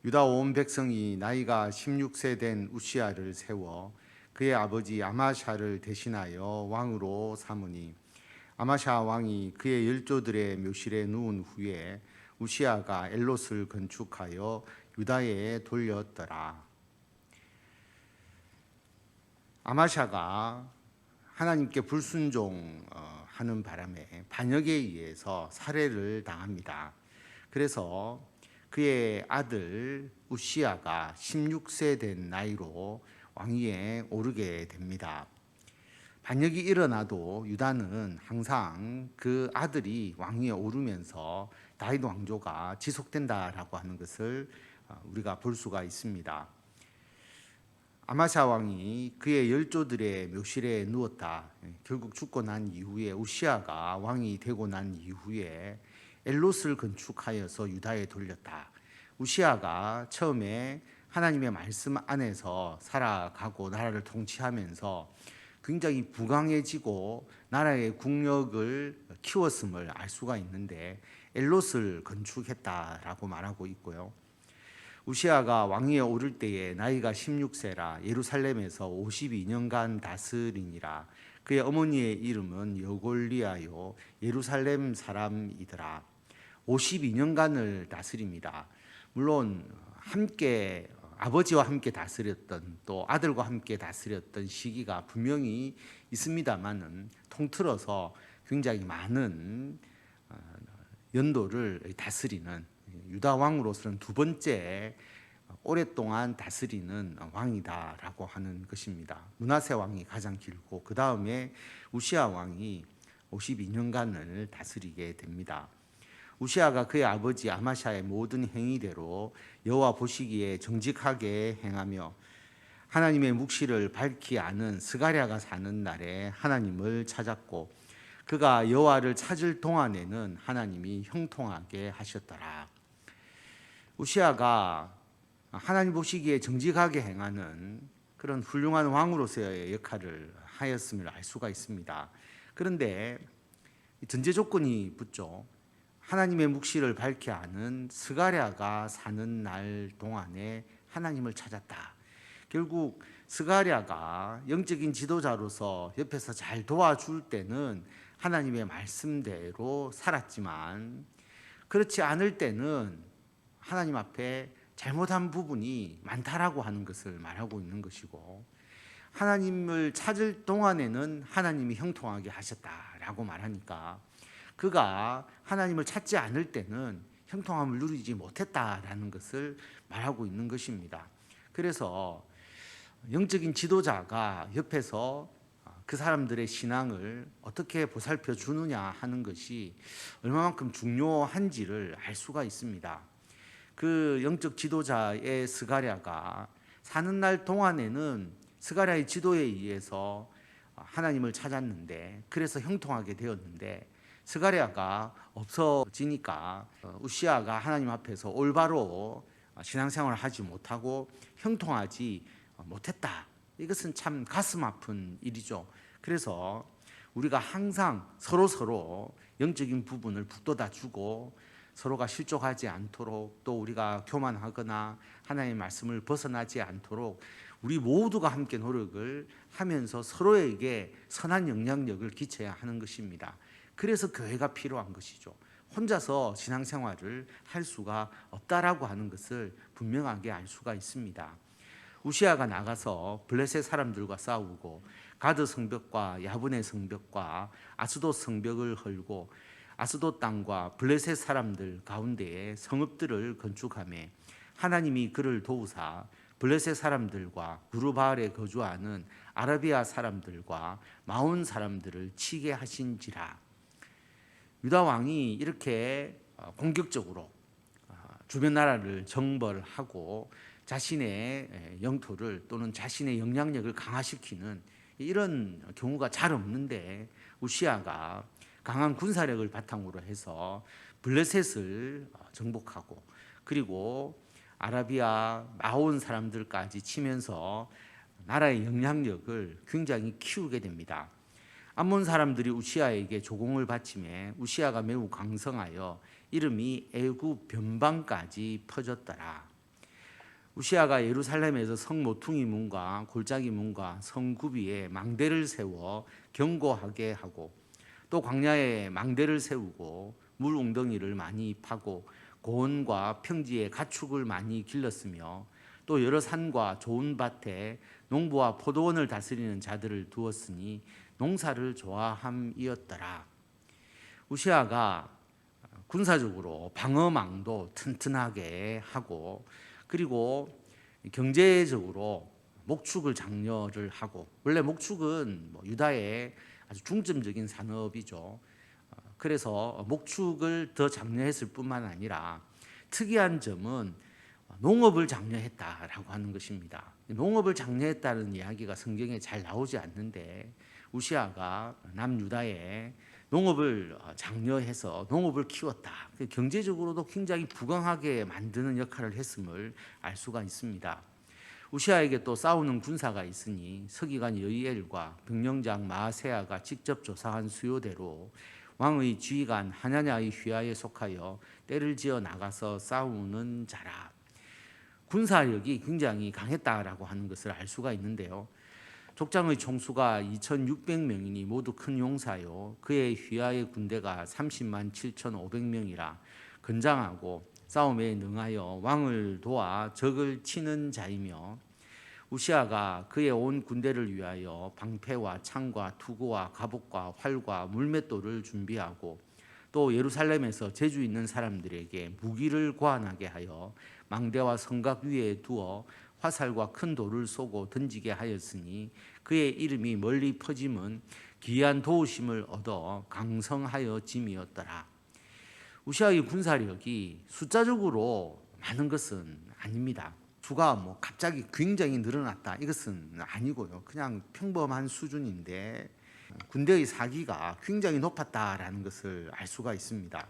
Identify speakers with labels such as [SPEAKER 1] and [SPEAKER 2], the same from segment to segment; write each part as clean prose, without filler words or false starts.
[SPEAKER 1] 유다 온 백성이 나이가 16세 된 우시아를 세워 그의 아버지 아마샤를 대신하여 왕으로 삼으니 아마샤 왕이 그의 열조들의 묘실에 누운 후에 우시아가 엘롯을 건축하여 유다에 돌렸더라. 아마샤가 하나님께 불순종하는 바람에 반역에 의해서 살해를 당합니다. 그래서 그의 아들 우시아가 16세 된 나이로 왕위에 오르게 됩니다. 반역이 일어나도 유다는 항상 그 아들이 왕위에 오르면서 다윗 왕조가 지속된다라고 하는 것을 우리가 볼 수가 있습니다. 아마샤 왕이 그의 열조들의 묘실에 누웠다. 결국 죽고 난 이후에 우시아가 왕이 되고 난 이후에 엘롯을 건축하여서 유다에 돌렸다. 우시아가 처음에 하나님의 말씀 안에서 살아가고 나라를 통치하면서 굉장히 부강해지고 나라의 국력을 키웠음을 알 수가 있는데 엘롯을 건축했다라고 말하고 있고요. 우시아가 왕위에 오를 때에 나이가 16세라 예루살렘에서 52년간 다스리니라. 그의 어머니의 이름은 여골리아요 예루살렘 사람이더라. 52년간을 다스립니다. 물론 함께 아버지와 함께 다스렸던 또 아들과 함께 다스렸던 시기가 분명히 있습니다만은 통틀어서 굉장히 많은 연도를 다스리는 유다 왕으로서는 두 번째 오랫동안 다스리는 왕이다라고 하는 것입니다. 므낫세 왕이 가장 길고 그 다음에 우시아 왕이 52년간을 다스리게 됩니다. 우시아가 그의 아버지 아마샤의 모든 행위대로 여호와 보시기에 정직하게 행하며 하나님의 묵시를 밝히 아는 스가랴가 사는 날에 하나님을 찾았고 그가 여호와를 찾을 동안에는 하나님이 형통하게 하셨더라. 우시아가 하나님 보시기에 정직하게 행하는 그런 훌륭한 왕으로서의 역할을 하였음을 알 수가 있습니다. 그런데 전제 조건이 붙죠. 하나님의 묵시를 밝히 아는 스가랴가 사는 날 동안에 하나님을 찾았다. 결국 스가랴가 영적인 지도자로서 옆에서 잘 도와줄 때는 하나님의 말씀대로 살았지만 그렇지 않을 때는 하나님 앞에 잘못한 부분이 많다라고 하는 것을 말하고 있는 것이고 하나님을 찾을 동안에는 하나님이 형통하게 하셨다라고 말하니까 그가 하나님을 찾지 않을 때는 형통함을 누리지 못했다라는 것을 말하고 있는 것입니다. 그래서 영적인 지도자가 옆에서 그 사람들의 신앙을 어떻게 보살펴 주느냐 하는 것이 얼마만큼 중요한지를 알 수가 있습니다. 그 영적 지도자의 스가랴가 사는 날 동안에는 스가랴의 지도에 의해서 하나님을 찾았는데 그래서 형통하게 되었는데 스가랴가 없어지니까 우시아가 하나님 앞에서 올바로 신앙생활을 하지 못하고 형통하지 못했다. 이것은 참 가슴 아픈 일이죠. 그래서 우리가 항상 서로 영적인 부분을 북돋아 주고 서로가 실족하지 않도록 또 우리가 교만하거나 하나님의 말씀을 벗어나지 않도록 우리 모두가 함께 노력을 하면서 서로에게 선한 영향력을 끼쳐야 하는 것입니다. 그래서 교회가 필요한 것이죠. 혼자서 신앙생활을 할 수가 없다라고 하는 것을 분명하게 알 수가 있습니다. 우시아가 나가서 블레셋 사람들과 싸우고 가드 성벽과 야브네 성벽과 아스돗 성벽을 헐고 아스돗 땅과 블레셋 사람들 가운데에 성읍들을 건축하며 하나님이 그를 도우사 블레셋 사람들과 구르바알에 거주하는 아라비아 사람들과 마온 사람들을 치게 하신지라. 유다 왕이 이렇게 공격적으로 주변 나라를 정벌하고 자신의 영토를 또는 자신의 영향력을 강화시키는 이런 경우가 잘 없는데 우시아가 강한 군사력을 바탕으로 해서 블레셋을 정복하고 그리고 아라비아 마온 사람들까지 치면서 나라의 영향력을 굉장히 키우게 됩니다. 암몬 사람들이 우시아에게 조공을 바치매 우시아가 매우 강성하여 이름이 애굽 변방까지 퍼졌더라. 우시아가 예루살렘에서 성 모퉁이 문과 골짜기 문과 성 구비에 망대를 세워 견고하게 하고, 또 광야에 망대를 세우고 물 웅덩이를 많이 파고 고원과 평지에 가축을 많이 길렀으며, 또 여러 산과 좋은 밭에 농부와 포도원을 다스리는 자들을 두었으니 농사를 좋아함이었더라. 우시아가 군사적으로 방어망도 튼튼하게 하고, 그리고 경제적으로 목축을 장려를 하고, 원래 목축은 유다의 아주 중점적인 산업이죠. 그래서 목축을 더 장려했을 뿐만 아니라 특이한 점은 농업을 장려했다라고 하는 것입니다. 농업을 장려했다는 이야기가 성경에 잘 나오지 않는데, 우시아가 남유다에 농업을 장려해서 농업을 키웠다. 경제적으로도 굉장히 부강하게 만드는 역할을 했음을 알 수가 있습니다. 우시아에게 또 싸우는 군사가 있으니 서기관 여이엘과 병령장 마아세야가 직접 조사한 수요대로 왕의 지휘관 하냐냐의 휘하에 속하여 떼를 지어 나가서 싸우는 자라. 군사력이 굉장히 강했다라고 하는 것을 알 수가 있는데요. 족장의 총수가 2,600명이니 모두 큰 용사요, 그의 휘하의 군대가 30만 7,500명이라 건장하고 싸움에 능하여 왕을 도와 적을 치는 자이며, 우시아가 그의 온 군대를 위하여 방패와 창과 투구와 갑옷과 활과 물맷돌을 준비하고, 또 예루살렘에서 재주 있는 사람들에게 무기를 고안하게 하여 망대와 성곽 위에 두어 화살과 큰 돌을 쏘고 던지게 하였으니, 그의 이름이 멀리 퍼짐은 기이한 도우심을 얻어 강성하여 짐이었더라. 우시아의 군사력이 숫자적으로 많은 것은 아닙니다. 수가 갑자기 굉장히 늘어났다, 이것은 아니고요. 그냥 평범한 수준인데 군대의 사기가 굉장히 높았다라는 것을 알 수가 있습니다.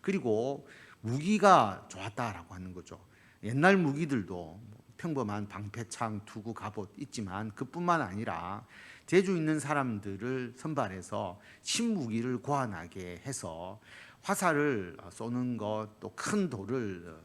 [SPEAKER 1] 그리고 무기가 좋았다라고 하는 거죠. 옛날 무기들도 평범한 방패창, 투구, 갑옷 있지만 그뿐만 아니라 재주 있는 사람들을 선발해서 신무기를 고안하게 해서 화살을 쏘는 것, 또 큰 돌을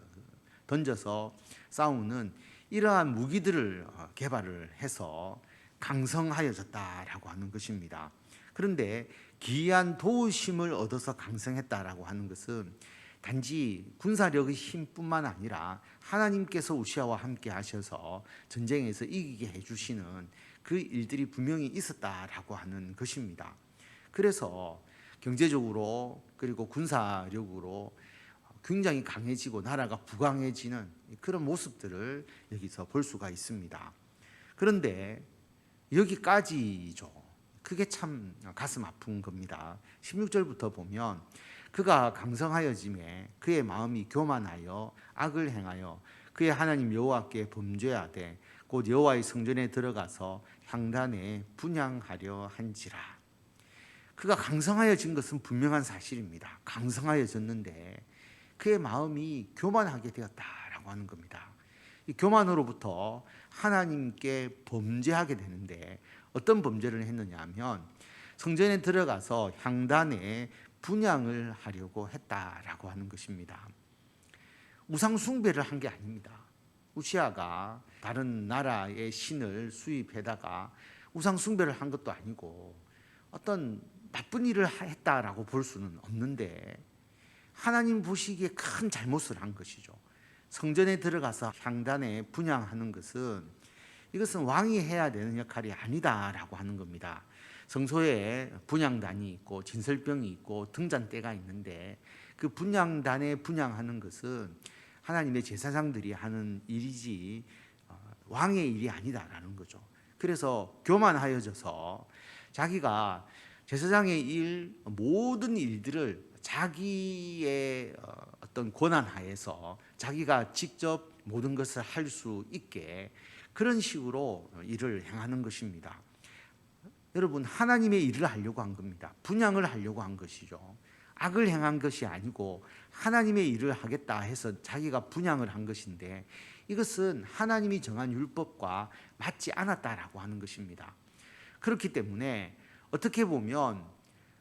[SPEAKER 1] 던져서 싸우는 이러한 무기들을 개발을 해서 강성하여졌다라고 하는 것입니다. 그런데 기이한 도우심을 얻어서 강성했다라고 하는 것은 단지 군사력의 힘뿐만 아니라 하나님께서 우시아와 함께 하셔서 전쟁에서 이기게 해주시는 그 일들이 분명히 있었다라고 하는 것입니다. 그래서 경제적으로 그리고 군사력으로 굉장히 강해지고 나라가 부강해지는 그런 모습들을 여기서 볼 수가 있습니다. 그런데 여기까지죠. 그게 참 가슴 아픈 겁니다. 16절부터 보면 그가 강성하여짐에 그의 마음이 교만하여 악을 행하여 그의 하나님 여호와께 범죄하되 곧 여호와의 성전에 들어가서 향단에 분향하려 한지라. 그가 강성하여진 것은 분명한 사실입니다. 강성하여졌는데 그의 마음이 교만하게 되었다라고 하는 겁니다. 이 교만으로부터 하나님께 범죄하게 되는데, 어떤 범죄를 했느냐 하면 성전에 들어가서 향단에 분향을 하려고 했다라고 하는 것입니다. 우상 숭배를 한 게 아닙니다. 우시아가 다른 나라의 신을 수입해다가 우상 숭배를 한 것도 아니고 어떤 나쁜 일을 했다라고 볼 수는 없는데, 하나님 보시기에 큰 잘못을 한 것이죠. 성전에 들어가서 향단에 분향하는 것은, 이것은 왕이 해야 되는 역할이 아니다라고 하는 겁니다. 성소에 분향단이 있고 진설병이 있고 등잔대가 있는데, 그 분향단에 분향하는 것은 하나님의 제사장들이 하는 일이지 왕의 일이 아니다라는 거죠. 그래서 교만하여져서 자기가 제사장의 일, 모든 일들을 자기의 어떤 권한 하에서 자기가 직접 모든 것을 할 수 있게 그런 식으로 일을 행하는 것입니다. 여러분, 하나님의 일을 하려고 한 겁니다. 분향을 하려고 한 것이죠. 악을 행한 것이 아니고 하나님의 일을 하겠다 해서 자기가 분향을 한 것인데, 이것은 하나님이 정한 율법과 맞지 않았다라고 하는 것입니다. 그렇기 때문에 어떻게 보면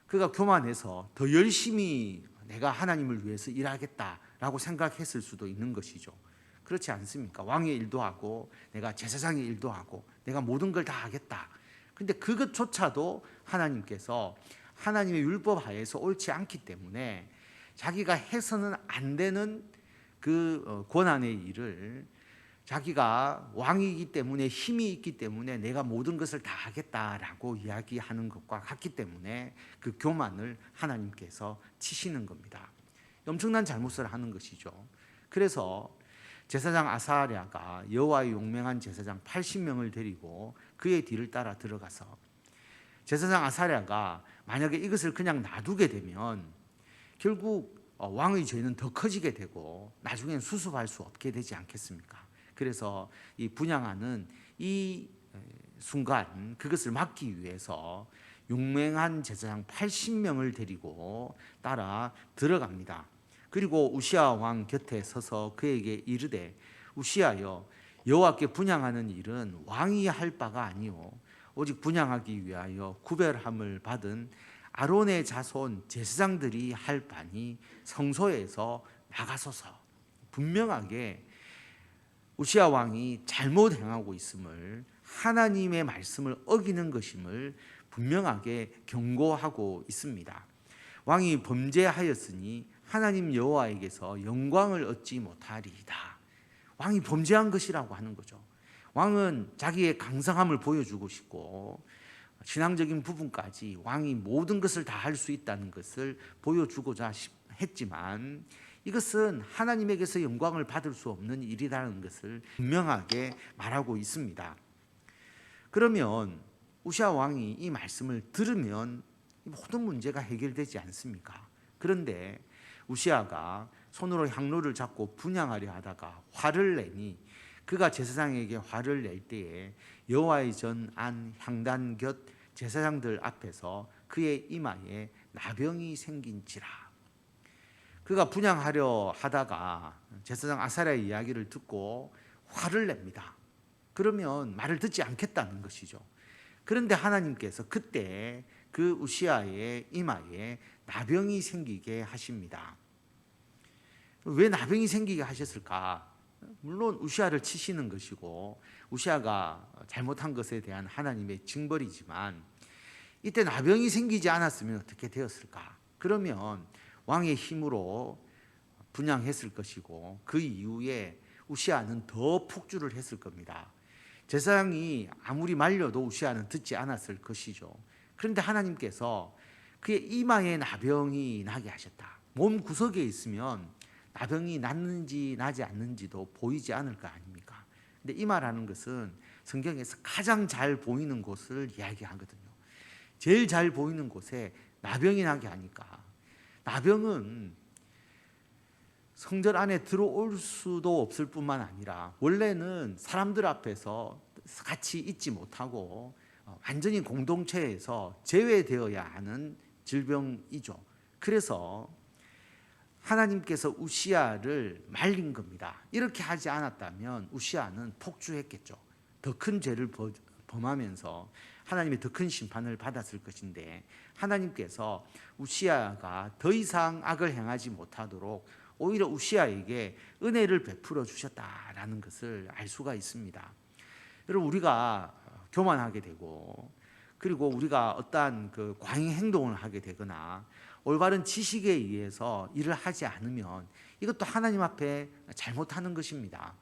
[SPEAKER 1] 그가 교만해서 더 열심히 내가 하나님을 위해서 일하겠다라고 생각했을 수도 있는 것이죠. 그렇지 않습니까? 왕의 일도 하고 내가 제사장의 일도 하고 내가 모든 걸 다 하겠다. 근데 그것조차도 하나님께서 하나님의 율법 하에서 옳지 않기 때문에 자기가 해서는 안 되는 그 고난의 일을 자기가 왕이기 때문에 힘이 있기 때문에 내가 모든 것을 다 하겠다라고 이야기하는 것과 같기 때문에 그 교만을 하나님께서 치시는 겁니다. 엄청난 잘못을 하는 것이죠. 그래서 제사장 아사랴가 여호와의 용맹한 제사장 80명을 데리고 그의 뒤를 따라 들어가서 제사장 아사랴가 만약에 이것을 그냥 놔두게 되면 결국 왕의 죄는 더 커지게 되고 나중엔 수습할 수 없게 되지 않겠습니까? 그래서 이 분향하는 이 순간 그것을 막기 위해서 용맹한 제사장 80명을 데리고 따라 들어갑니다. 그리고 우시아 왕 곁에 서서 그에게 이르되 우시아여 여호와께 분향하는 일은 왕이 할 바가 아니요 오직 분향하기 위하여 구별함을 받은 아론의 자손 제사장들이 할 바니 성소에서 나가소서. 분명하게 우시아 왕이 잘못 행하고 있음을 하나님의 말씀을 어기는 것임을 분명하게 경고하고 있습니다. 왕이 범죄하였으니 하나님 여호와에게서 영광을 얻지 못하리이다. 왕이 범죄한 것이라고 하는 거죠. 왕은 자기의 강성함을 보여주고 싶고 신앙적인 부분까지 왕이 모든 것을 다 할 수 있다는 것을 보여주고자 했지만 이것은 하나님에게서 영광을 받을 수 없는 일이라는 것을 분명하게 말하고 있습니다. 그러면 우시아 왕이 이 말씀을 들으면 모든 문제가 해결되지 않습니까? 그런데 우시아가 손으로 향로를 잡고 분향하려 하다가 화를 내니 그가 제사장에게 화를 낼 때에 여호와의 전 안 향단 곁 제사장들 앞에서 그의 이마에 나병이 생긴지라. 그가 분향하려 하다가 제사장 아사랴의 이야기를 듣고 화를 냅니다. 그러면 말을 듣지 않겠다는 것이죠. 그런데 하나님께서 그때 그 우시아의 이마에 나병이 생기게 하십니다. 왜 나병이 생기게 하셨을까? 물론 우시아를 치시는 것이고 우시아가 잘못한 것에 대한 하나님의 징벌이지만 이때 나병이 생기지 않았으면 어떻게 되었을까? 그러면 왕의 힘으로 분향했을 것이고 그 이후에 우시아는 더 폭주를 했을 겁니다. 제사장이 아무리 말려도 우시아는 듣지 않았을 것이죠. 그런데 하나님께서 그의 이마에 나병이 나게 하셨다. 몸 구석에 있으면 나병이 났는지 나지 않는지도 보이지 않을 거 아닙니까? 근데 이마라는 것은 성경에서 가장 잘 보이는 곳을 이야기하거든요. 제일 잘 보이는 곳에 나병이 나게 하니까 나병은 성전 안에 들어올 수도 없을 뿐만 아니라 원래는 사람들 앞에서 같이 있지 못하고 완전히 공동체에서 제외되어야 하는 질병이죠. 그래서 하나님께서 우시아를 말린 겁니다. 이렇게 하지 않았다면 우시아는 폭주했겠죠. 더 큰 죄를 범하면서 하나님의 더 큰 심판을 받았을 것인데 하나님께서 우시아가 더 이상 악을 행하지 못하도록 오히려 우시아에게 은혜를 베풀어 주셨다라는 것을 알 수가 있습니다. 여러분, 우리가 교만하게 되고 그리고 우리가 어떠한 그 과잉 행동을 하게 되거나 올바른 지식에 의해서 일을 하지 않으면 이것도 하나님 앞에 잘못하는 것입니다.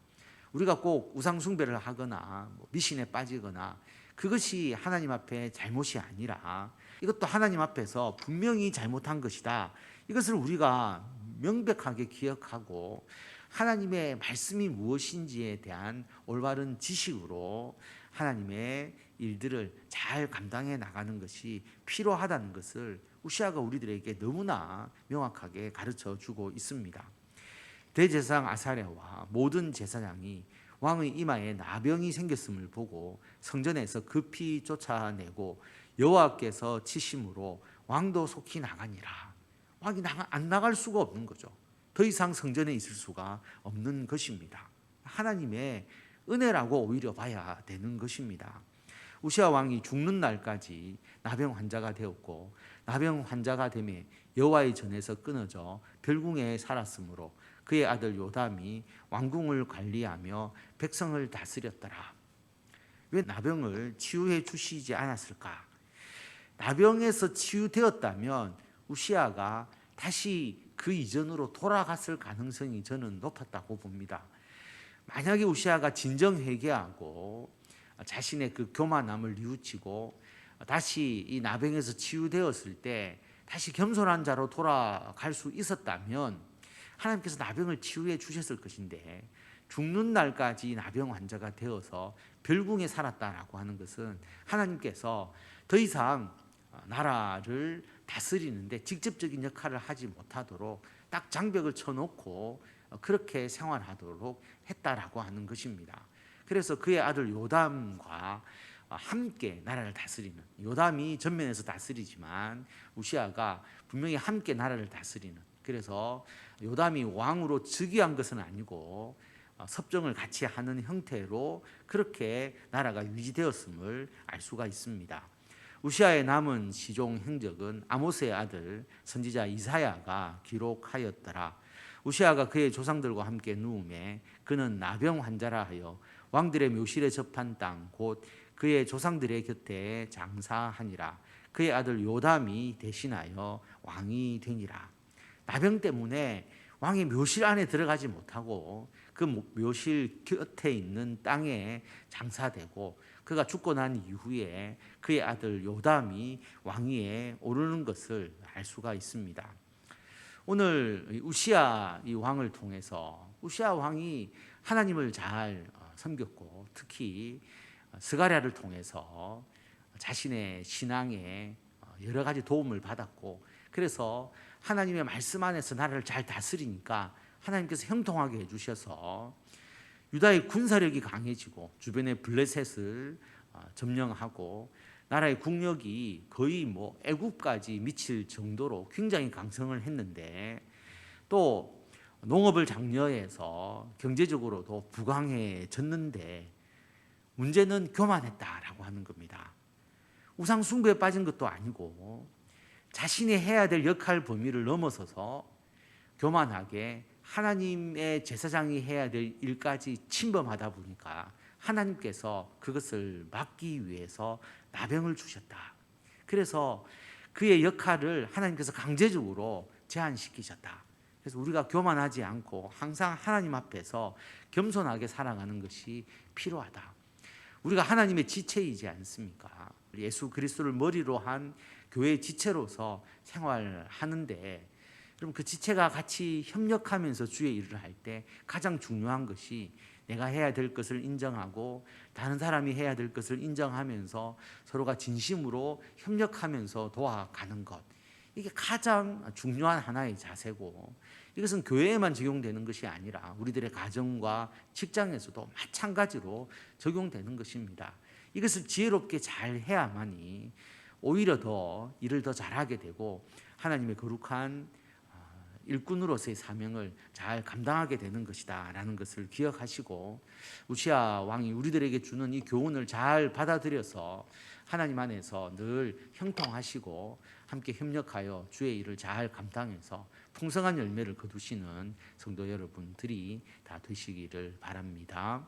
[SPEAKER 1] 우리가 꼭 우상 숭배를 하거나 미신에 빠지거나 그것이 하나님 앞에 잘못이 아니라 이것도 하나님 앞에서 분명히 잘못한 것이다. 이것을 우리가 명백하게 기억하고 하나님의 말씀이 무엇인지에 대한 올바른 지식으로 하나님의 일들을 잘 감당해 나가는 것이 필요하다는 것을 우시아가 우리들에게 너무나 명확하게 가르쳐 주고 있습니다. 대제사장 아사랴와 모든 제사장이 왕의 이마에 나병이 생겼음을 보고 성전에서 급히 쫓아내고 여호와께서 치심으로 왕도 속히 나가니라. 왕이 안 나갈 수가 없는 거죠. 더 이상 성전에 있을 수가 없는 것입니다. 하나님의 은혜라고 오히려 봐야 되는 것입니다. 우시아 왕이 죽는 날까지 나병 환자가 되었고 나병 환자가 되매 여호와의 전에서 끊어져 별궁에 살았으므로 그의 아들 요담이 왕궁을 관리하며 백성을 다스렸더라. 왜 나병을 치유해 주시지 않았을까? 나병에서 치유되었다면 우시아가 다시 그 이전으로 돌아갔을 가능성이 저는 높았다고 봅니다. 만약에 우시아가 진정 회개하고 자신의 그 교만함을 뉘우치고 다시 이 나병에서 치유되었을 때 다시 겸손한 자로 돌아갈 수 있었다면 하나님께서 나병을 치유해 주셨을 것인데, 죽는 날까지 나병 환자가 되어서 별궁에 살았다라고 하는 것은 하나님께서 더 이상 나라를 다스리는데 직접적인 역할을 하지 못하도록 딱 장벽을 쳐놓고 그렇게 생활하도록 했다라고 하는 것입니다. 그래서 그의 아들 요담과 함께 나라를 다스리는, 요담이 전면에서 다스리지만 우시아가 분명히 함께 나라를 다스리는, 그래서 요담이 왕으로 즉위한 것은 아니고 섭정을 같이 하는 형태로 그렇게 나라가 유지되었음을 알 수가 있습니다. 우시아의 남은 시종 행적은 아모스의 아들 선지자 이사야가 기록하였더라. 우시아가 그의 조상들과 함께 누움에 그는 나병 환자라 하여 왕들의 묘실에 접한 땅 곧 그의 조상들의 곁에 장사하니라. 그의 아들 요담이 대신하여 왕이 되니라. 나병 때문에 왕이 묘실 안에 들어가지 못하고 그 묘실 곁에 있는 땅에 장사되고, 그가 죽고 난 이후에 그의 아들 요담이 왕위에 오르는 것을 알 수가 있습니다. 오늘 우시아 이 왕을 통해서 우시아 왕이 하나님을 잘 섬겼고, 특히 스가랴를 통해서 자신의 신앙에 여러 가지 도움을 받았고, 그래서 하나님의 말씀 안에서 나라를 잘 다스리니까 하나님께서 형통하게 해주셔서 유다의 군사력이 강해지고 주변의 블레셋을 점령하고 나라의 국력이 거의 애국까지 미칠 정도로 굉장히 강성을 했는데, 또 농업을 장려해서 경제적으로도 부강해졌는데 문제는 교만했다라고 하는 겁니다. 우상 숭배에 빠진 것도 아니고 자신이 해야 될 역할 범위를 넘어서서 교만하게 하나님의 제사장이 해야 될 일까지 침범하다 보니까 하나님께서 그것을 막기 위해서 나병을 주셨다. 그래서 그의 역할을 하나님께서 강제적으로 제한시키셨다. 그래서 우리가 교만하지 않고 항상 하나님 앞에서 겸손하게 살아가는 것이 필요하다. 우리가 하나님의 지체이지 않습니까? 예수 그리스도를 머리로 한 교회의 지체로서 생활하는데, 그럼 그 지체가 같이 협력하면서 주의 일을 할 때 가장 중요한 것이 내가 해야 될 것을 인정하고 다른 사람이 해야 될 것을 인정하면서 서로가 진심으로 협력하면서 도와가는 것, 이게 가장 중요한 하나의 자세고, 이것은 교회에만 적용되는 것이 아니라 우리들의 가정과 직장에서도 마찬가지로 적용되는 것입니다. 이것을 지혜롭게 잘 해야만이 오히려 더 일을 더 잘하게 되고 하나님의 거룩한 일꾼으로서의 사명을 잘 감당하게 되는 것이다 라는 것을 기억하시고, 우시아 왕이 우리들에게 주는 이 교훈을 잘 받아들여서 하나님 안에서 늘 형통하시고 함께 협력하여 주의 일을 잘 감당해서 풍성한 열매를 거두시는 성도 여러분들이 다 되시기를 바랍니다.